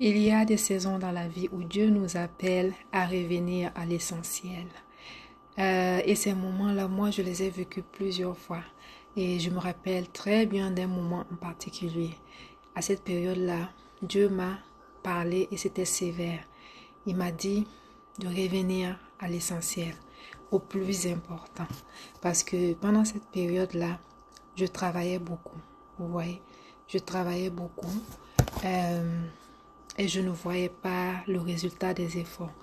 Il y a des saisons dans la vie où Dieu nous appelle à revenir à l'essentiel. Et ces moments-là, moi, je les ai vécus plusieurs fois. Et je me rappelle très bien d'un moment en particulier. À cette période-là, Dieu m'a parlé et c'était sévère. Il m'a dit de revenir à l'essentiel, au plus important. Parce que pendant cette période-là, je travaillais beaucoup. Vous voyez, je travaillais beaucoup. Euh, et je ne voyais pas le résultat des efforts.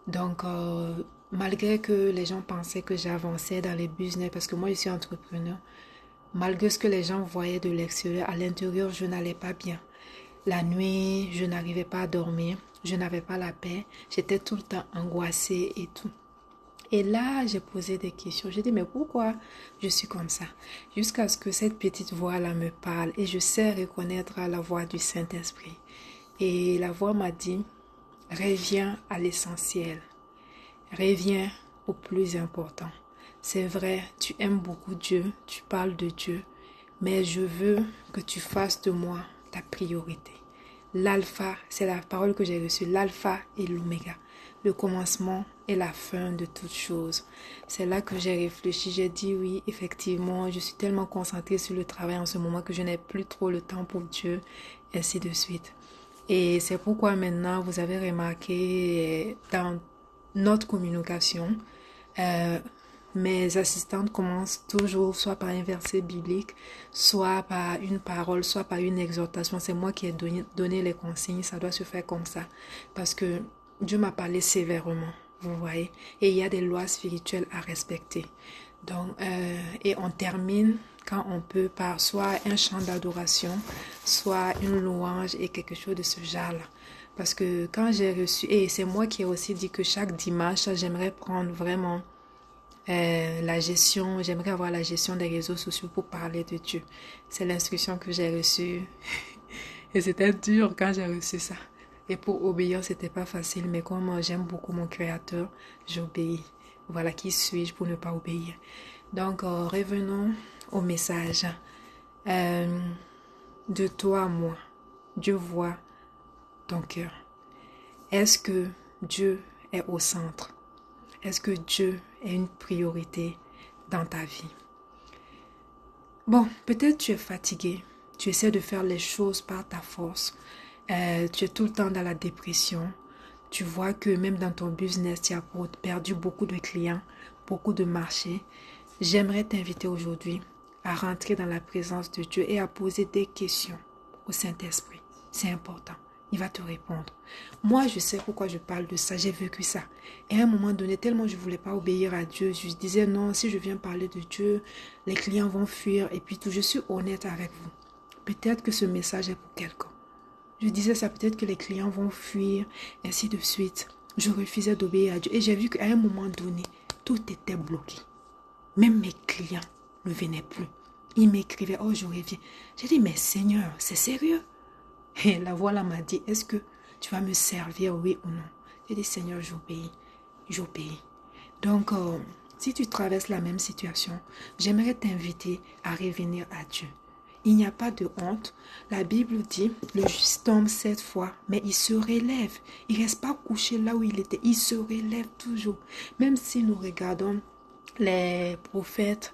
Donc, malgré que les gens pensaient que j'avançais dans les business, parce que moi je suis entrepreneur, malgré ce que les gens voyaient de l'extérieur, à l'intérieur, je n'allais pas bien. La nuit, je n'arrivais pas à dormir, je n'avais pas la paix, j'étais tout le temps angoissée et tout. Et là, j'ai posé des questions. J'ai dit, mais pourquoi je suis comme ça? Jusqu'à ce que cette petite voix-là me parle et je sais reconnaître la voix du Saint-Esprit. Et la voix m'a dit, reviens à l'essentiel, reviens au plus important. C'est vrai, tu aimes beaucoup Dieu, tu parles de Dieu, mais je veux que tu fasses de moi ta priorité. L'alpha, c'est la parole que j'ai reçue, l'alpha et l'oméga, le commencement et la fin de toutes choses. C'est là que j'ai réfléchi, j'ai dit oui, effectivement, je suis tellement concentrée sur le travail en ce moment que je n'ai plus trop le temps pour Dieu, ainsi de suite. Et c'est pourquoi maintenant, vous avez remarqué dans notre communication, euh, mes assistantes commencent toujours soit par un verset biblique, soit par une parole, soit par une exhortation. C'est moi qui ai donné les consignes, ça doit se faire comme ça. Parce que Dieu m'a parlé sévèrement, vous voyez. Et il y a des lois spirituelles à respecter. Donc, et on termine quand on peut par soit un chant d'adoration, soit une louange et quelque chose de ce genre-là. Parce que quand j'ai reçu, et c'est moi qui ai aussi dit que chaque dimanche, j'aimerais prendre vraiment la gestion, j'aimerais avoir la gestion des réseaux sociaux pour parler de Dieu. C'est l'instruction que j'ai reçue. Et c'était dur quand j'ai reçu ça. Et pour obéir, c'était pas facile, mais comme j'aime beaucoup mon Créateur, j'obéis. Voilà, qui suis-je pour ne pas obéir? Donc, revenons au message. Euh, de toi à moi, Dieu voit ton cœur. Est-ce que Dieu est au centre? Est-ce que Dieu est une priorité dans ta vie? Bon, peut-être tu es fatigué. Tu essaies de faire les choses par ta force. Tu es tout le temps dans la dépression. Tu vois que même dans ton business, tu as perdu beaucoup de clients, beaucoup de marchés. J'aimerais t'inviter aujourd'hui à rentrer dans la présence de Dieu et à poser des questions au Saint-Esprit. C'est important. Il va te répondre. Moi, je sais pourquoi je parle de ça. J'ai vécu ça. Et à un moment donné, tellement je ne voulais pas obéir à Dieu, je disais non, si je viens parler de Dieu, les clients vont fuir et puis tout. Je suis honnête avec vous. Peut-être que ce message est pour quelqu'un. Je disais ça, peut-être que les clients vont fuir, ainsi de suite. Je refusais d'obéir à Dieu. Et j'ai vu qu'à un moment donné, tout était bloqué. Même mes clients ne venaient plus. Ils m'écrivaient, oh, je reviens. J'ai dit, mais Seigneur, c'est sérieux? Et la voix là m'a dit, est-ce que tu vas me servir, oui ou non? J'ai dit, Seigneur, j'obéis. J'obéis. Donc, si tu traverses la même situation, j'aimerais t'inviter à revenir à Dieu. Il n'y a pas de honte. La Bible dit, le juste tombe 7 fois, mais il se relève. Il ne reste pas couché là où il était. Il se relève toujours. Même si nous regardons les prophètes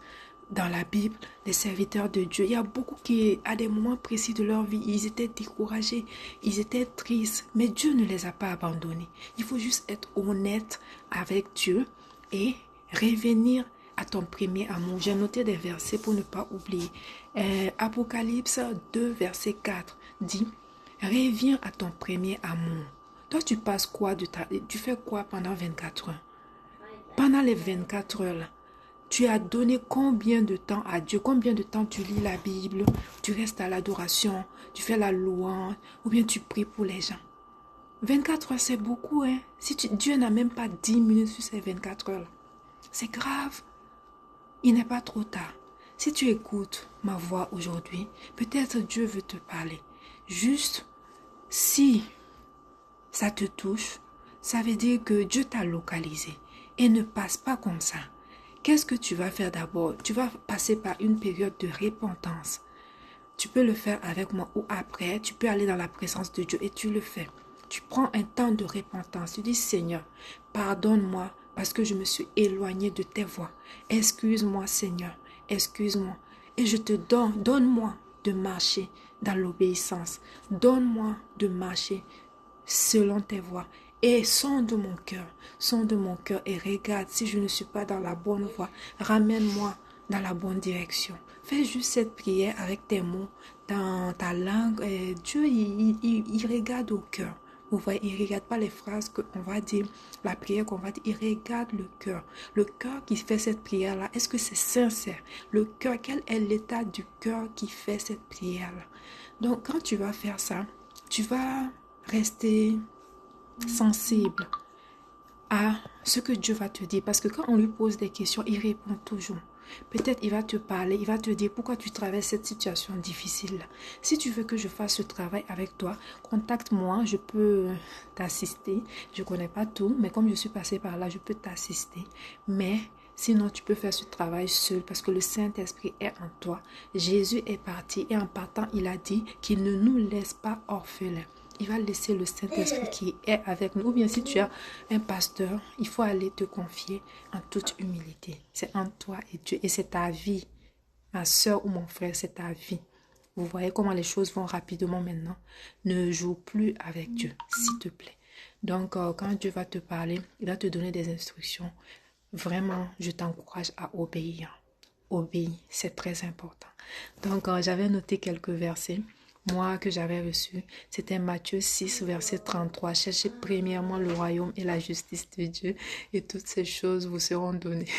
dans la Bible, les serviteurs de Dieu, il y a beaucoup qui, à des moments précis de leur vie, ils étaient découragés, ils étaient tristes, mais Dieu ne les a pas abandonnés. Il faut juste être honnête avec Dieu et revenir à ton premier amour. J'ai noté des versets pour ne pas oublier. Apocalypse 2, verset 4 dit, reviens à ton premier amour. Toi, tu passes quoi tu fais quoi pendant 24 heures? Pendant les 24 heures là, tu as donné combien de temps à Dieu? Combien de temps tu lis la Bible? Tu restes à l'adoration, tu fais la louange, ou bien tu pries pour les gens? 24 heures, c'est beaucoup, hein? Si Dieu n'a même pas 10 minutes sur ces 24 heures là, c'est grave. Il n'est pas trop tard. Si tu écoutes ma voix aujourd'hui, peut-être Dieu veut te parler. Juste, si ça te touche, ça veut dire que Dieu t'a localisé. Et ne passe pas comme ça. Qu'est-ce que tu vas faire d'abord? Tu vas passer par une période de repentance. Tu peux le faire avec moi ou après. Tu peux aller dans la présence de Dieu et tu le fais. Tu prends un temps de repentance. Tu dis, Seigneur, pardonne-moi parce que je me suis éloigné de tes voies. Excuse-moi, Seigneur. Excuse-moi. Et je te donne-moi de marcher dans l'obéissance. Donne-moi de marcher selon tes voies. Et sonde mon cœur et regarde si je ne suis pas dans la bonne voie. Ramène-moi dans la bonne direction. Fais juste cette prière avec tes mots, dans ta langue. Et Dieu, il regarde au cœur. Vous voyez, il ne regarde pas les phrases qu'on va dire, la prière qu'on va dire, il regarde le cœur. Le cœur qui fait cette prière-là, est-ce que c'est sincère? Le cœur, quel est l'état du cœur qui fait cette prière-là? Donc, quand tu vas faire ça, tu vas rester sensible à ce que Dieu va te dire. Parce que quand on lui pose des questions, il répond toujours. Peut-être il va te parler, il va te dire pourquoi tu traverses cette situation difficile. Si tu veux que je fasse ce travail avec toi, contacte-moi, je peux t'assister. Je ne connais pas tout, mais comme je suis passée par là, je peux t'assister. Mais sinon, tu peux faire ce travail seul parce que le Saint-Esprit est en toi. Jésus est parti et en partant, il a dit qu'il ne nous laisse pas orphelins. Il va laisser le Saint-Esprit qui est avec nous. Ou bien si tu as un pasteur, il faut aller te confier en toute humilité. C'est en toi et Dieu. Et c'est ta vie. Ma soeur ou mon frère, c'est ta vie. Vous voyez comment les choses vont rapidement maintenant. Ne joue plus avec Dieu, s'il te plaît. Donc, quand Dieu va te parler, il va te donner des instructions. Vraiment, je t'encourage à obéir. Obéis, c'est très important. Donc, j'avais noté quelques versets. Moi, que j'avais reçu, c'était Matthieu 6, verset 33. Cherchez premièrement le royaume et la justice de Dieu et toutes ces choses vous seront données.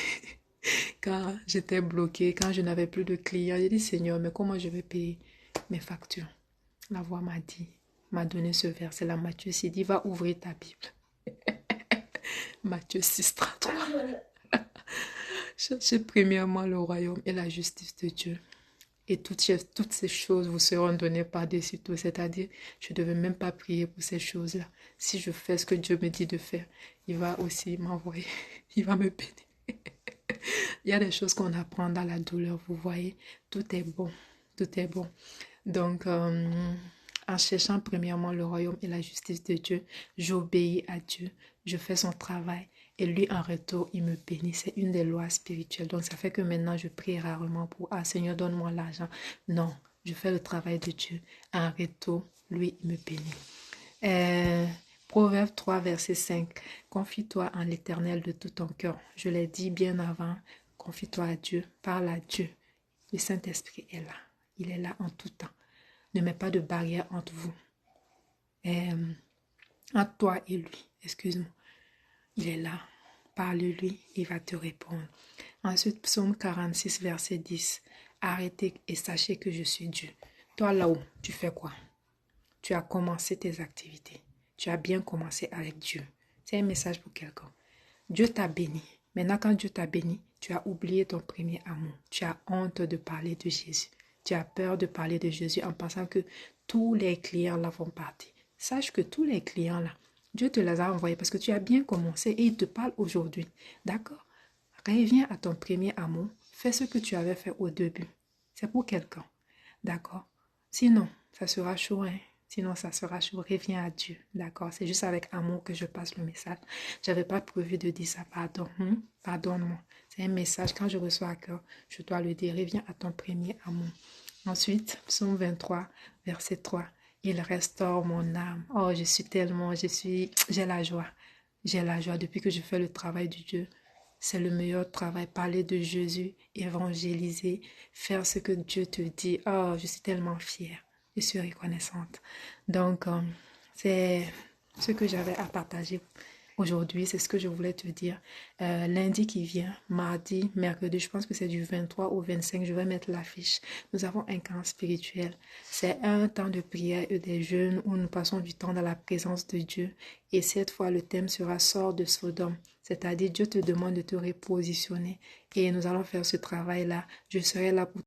Quand j'étais bloquée, quand je n'avais plus de clients, j'ai dit, Seigneur, mais comment je vais payer mes factures? La voix m'a donné ce verset là, Matthieu 6, dit, va ouvrir ta Bible. Matthieu 6, 33. Cherchez premièrement le royaume et la justice de Dieu. Et toutes ces choses vous seront données par-dessus tout. C'est-à-dire, je ne devais même pas prier pour ces choses-là. Si je fais ce que Dieu me dit de faire, il va aussi m'envoyer. Il va me bénir. Il y a des choses qu'on apprend dans la douleur, vous voyez. Tout est bon. Tout est bon. Donc, en cherchant premièrement le royaume et la justice de Dieu, j'obéis à Dieu. Je fais son travail. Et lui, en retour, il me bénit. C'est une des lois spirituelles. Donc, ça fait que maintenant, je prie rarement pour « Ah, Seigneur, donne-moi l'argent. » Non, je fais le travail de Dieu. En retour, lui, il me bénit. Proverbe 3, verset 5. Confie-toi en l'Éternel de tout ton cœur. Je l'ai dit bien avant. Confie-toi à Dieu. Parle à Dieu. Le Saint-Esprit est là. Il est là en tout temps. Ne mets pas de barrière entre vous. Entre toi et lui. Excuse-moi. Il est là. Parle-lui, il va te répondre. Ensuite, psaume 46, verset 10. Arrêtez et sachez que je suis Dieu. Toi là-haut, tu fais quoi? Tu as commencé tes activités. Tu as bien commencé avec Dieu. C'est un message pour quelqu'un. Dieu t'a béni. Maintenant, quand Dieu t'a béni, tu as oublié ton premier amour. Tu as honte de parler de Jésus. Tu as peur de parler de Jésus en pensant que tous les clients là vont partir. Sache que tous les clients là, Dieu te les a envoyés parce que tu as bien commencé et il te parle aujourd'hui. D'accord? Reviens à ton premier amour. Fais ce que tu avais fait au début. C'est pour quelqu'un. D'accord? Sinon, ça sera chaud, hein? Sinon, ça sera chaud. Reviens à Dieu. D'accord? C'est juste avec amour que je passe le message. J'avais pas prévu de dire ça. Pardon. Pardonne-moi. C'est un message. Quand je reçois à cœur, je dois le dire. Reviens à ton premier amour. Ensuite, psaume 23, verset 3. Il restaure mon âme. Oh, j'ai la joie. J'ai la joie depuis que je fais le travail de Dieu. C'est le meilleur travail. Parler de Jésus, évangéliser, faire ce que Dieu te dit. Oh, je suis tellement fière. Je suis reconnaissante. Donc, c'est ce que j'avais à partager aujourd'hui. C'est ce que je voulais te dire. Lundi qui vient, mardi, mercredi, je pense que c'est du 23 au 25, je vais mettre l'affiche. Nous avons un camp spirituel. C'est un temps de prière et des jeûnes où nous passons du temps dans la présence de Dieu. Et cette fois, le thème sera « Sors de Sodome ». C'est-à-dire, Dieu te demande de te repositionner. Et nous allons faire ce travail-là. Je serai là pour